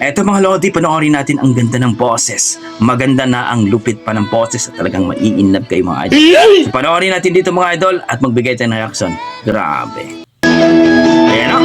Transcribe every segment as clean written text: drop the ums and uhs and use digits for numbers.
Eto mga Lodi, panoorin natin ang ganda ng boses. Maganda na ang lupit pa ng boses at talagang mai-inlove kayo mga idol. So, panoorin natin dito mga idol at magbigay tayo ng reaction. Grabe. Ayan o.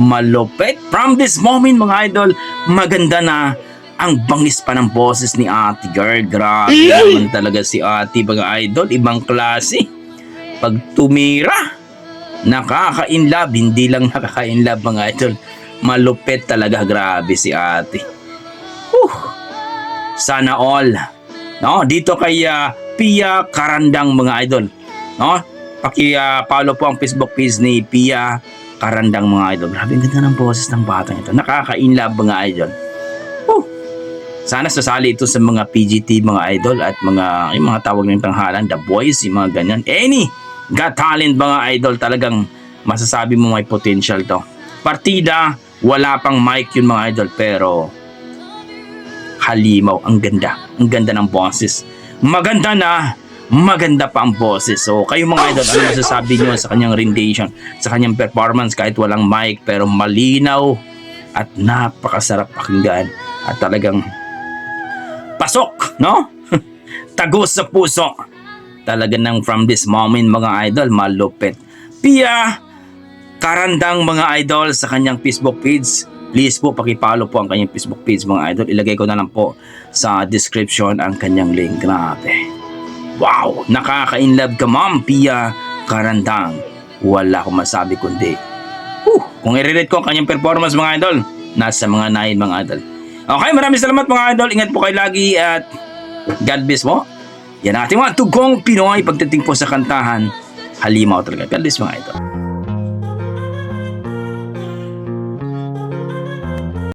Malupit. From this moment mga idol, maganda na ang bangis pa ng boses ni Ate Girl. Grabe naman talaga si Ate mga idol. Ibang klase. Pag tumira, nakaka-inlove. Hindi lang nakaka-inlove mga idol. Malupit talaga. Grabe si Ate. Sana all. No, dito kay Pia Karandang mga idol. No? Paki-follow po ang Facebook page ni Pia Karandang mga idol. Grabe ang ganda ng boses ng batang ito. Nakaka-inlove mga idol. Sana sasali ito sa mga PGT mga idol at yung mga tawag ng tanghalan, The Boys, yung mga ganyan. Any got talent mga idol, talagang masasabi mo may potential to. Partida, wala pang mic yun mga idol, pero halimaw, ang ganda. Ang ganda ng boses. Maganda pa ang boses. So kayo mga idol, ano masasabi nyo sa kanyang rendition, sa kanyang performance kahit walang mic, pero malinaw at napakasarap pakinggan at talagang pasok, no? Tagos sa puso. Talaga nang from this moment mga idol, malupit. Pia Karandang mga idol sa kanyang Facebook page. Please po paki-follow po ang kanyang Facebook page mga idol. Ilagay ko na lang po sa description ang kanyang link. Grabe. Wow, nakaka-inlove ka ma'am, Pia Karandang. Wala akong masabi kundi kung i-relate ko ang kanyang performance mga idol, nasa mga 9 mga idol. Okay, maraming salamat mga idol. Ingat po kayo lagi at God bless mo. Yan ating mga tugong Pinoy pagdating po sa kantahan. Halimaw talaga. God bless mga idol.